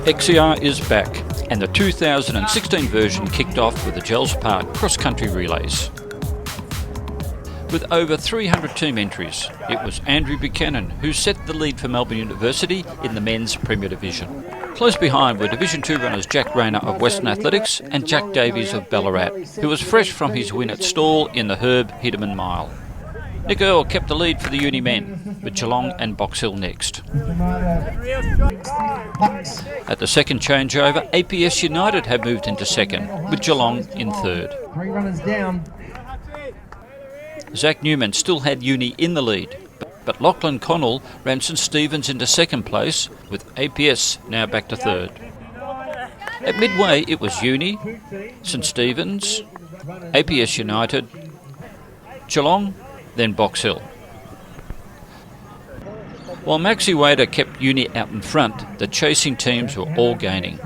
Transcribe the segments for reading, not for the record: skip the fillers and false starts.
XCR is back, and the 2016 version kicked off with the Jells Park cross-country relays. With over 300 team entries, it was Andrew Buchanan who set the lead for Melbourne University in the men's Premier Division. Close behind were Division 2 runners Jack Rayner of Western Athletics and Jack Davies of Ballarat, who was fresh from his win at Stawell in the Herb Hideman Mile. Nick Earl kept the lead for the uni men, with Geelong and Box Hill next. At the second changeover, APS United have moved into second, with Geelong in third. 3 runners down. Zach Newman still had uni in the lead, but Lachlan Connell ran St Stephen's into second place, with APS now back to third. At midway it was Uni, St Stephen's, APS United, Geelong, then Box Hill. While Maxi Wader kept Uni out in front, the chasing teams were all gaining.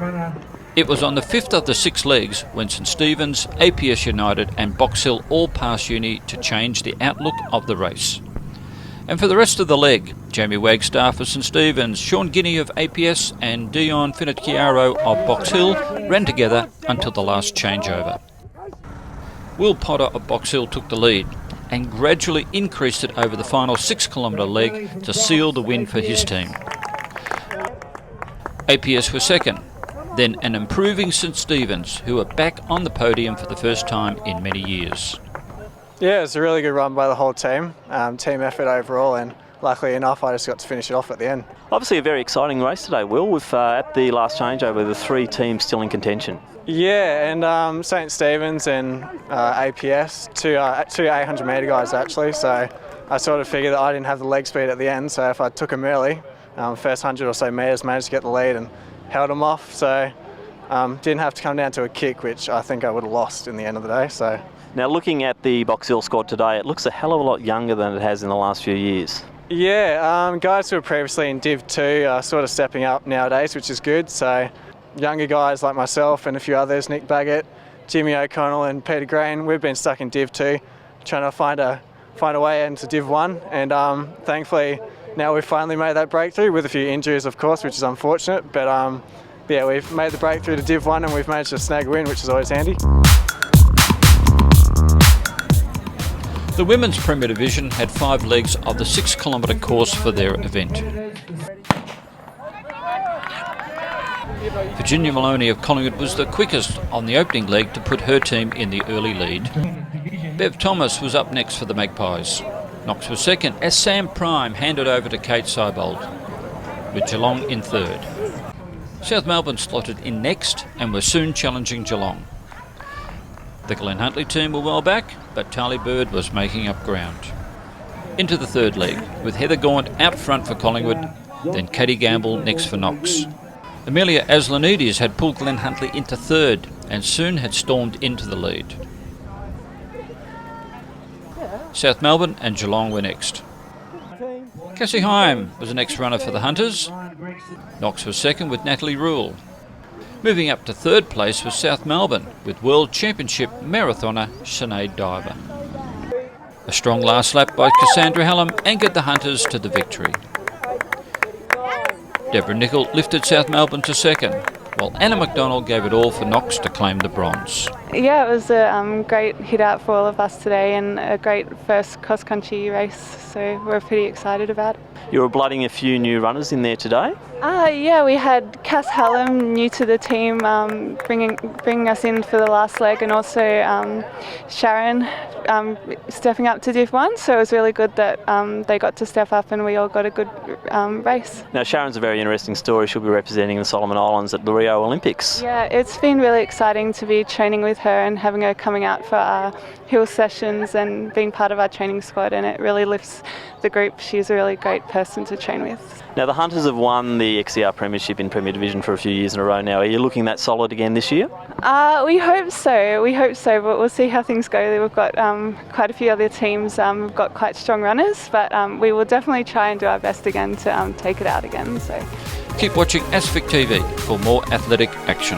It was on the fifth of the 6 legs when St Stephen's, APS United and Box Hill all passed Uni to change the outlook of the race. And for the rest of the leg, Jamie Wagstaff of St Stephen's, Sean Guinea of APS and Dion Finocchiaro of Box Hill ran together until the last changeover. Will Potter of Box Hill took the lead and gradually increased it over the final 6-kilometre leg to seal the win for his team. APS were second, then an improving St Stephen's, who are back on the podium for the first time in many years. Yeah, it was a really good run by the whole team, team effort overall, and luckily enough I just got to finish it off at the end. Obviously a very exciting race today, Will, with at the last changeover the 3 teams still in contention. Yeah, and St Stephen's and APS, two 800 metre guys actually, so I sort of figured that I didn't have the leg speed at the end, so if I took them early, first 100 or so metres, managed to get the lead and held them off, so didn't have to come down to a kick, which I think I would have lost in the end of the day. So now looking at the Box Hill squad today, it looks a hell of a lot younger than it has in the last few years. Yeah, guys who were previously in Div 2 are sort of stepping up nowadays, which is good. So younger guys like myself and a few others, Nick Baggett, Jimmy O'Connell and Peter Green, we've been stuck in Div 2 trying to find a way into Div 1, and thankfully now we've finally made that breakthrough, with a few injuries of course, which is unfortunate, but yeah, we've made the breakthrough to Div 1 and we've managed to snag a win, which is always handy. The Women's Premier Division had 5 legs of the 6-kilometre course for their event. Virginia Maloney of Collingwood was the quickest on the opening leg to put her team in the early lead. Bev Thomas was up next for the Magpies. Knox was second as Sam Prime handed over to Kate Seibold, with Geelong in third. South Melbourne slotted in next and were soon challenging Geelong. The Glenn Huntley team were well back, but Tali Bird was making up ground. Into the third leg, with Heather Gaunt out front for Collingwood, then Katie Gamble next for Knox. Amelia Aslanides had pulled Glenn Huntley into third and soon had stormed into the lead. South Melbourne and Geelong were next. Cassie Heim was the next runner for the Hunters. Knox was second with Natalie Rule. Moving up to third place was South Melbourne with World Championship marathoner Sinead Diver. A strong last lap by Cassandra Hallam anchored the Hunters to the victory. Deborah Nicol lifted South Melbourne to second, while Anna McDonald gave it all for Knox to claim the bronze. Yeah, it was a great hit out for all of us today and a great first cross-country race, so we're pretty excited about it. You were blooding a few new runners in there today? Yeah, we had Cass Hallam, new to the team, bringing us in for the last leg, and also Sharon stepping up to Div 1, so it was really good that they got to step up and we all got a good race. Now Sharon's a very interesting story. She'll be representing the Solomon Islands at the Rio Olympics. Yeah, it's been really exciting to be training with her and having her coming out for our hill sessions and being part of our training squad, and it really lifts the group. She's a really great person to train with. Now the Hunters have won the XCR Premiership in Premier Division for a few years in a row now. Are you looking that solid again this year? We hope so, but we'll see how things go. We've got quite a few other teams, we've got quite strong runners, but we will definitely try and do our best again to take it out again. So Keep watching Asphic TV for more athletic action.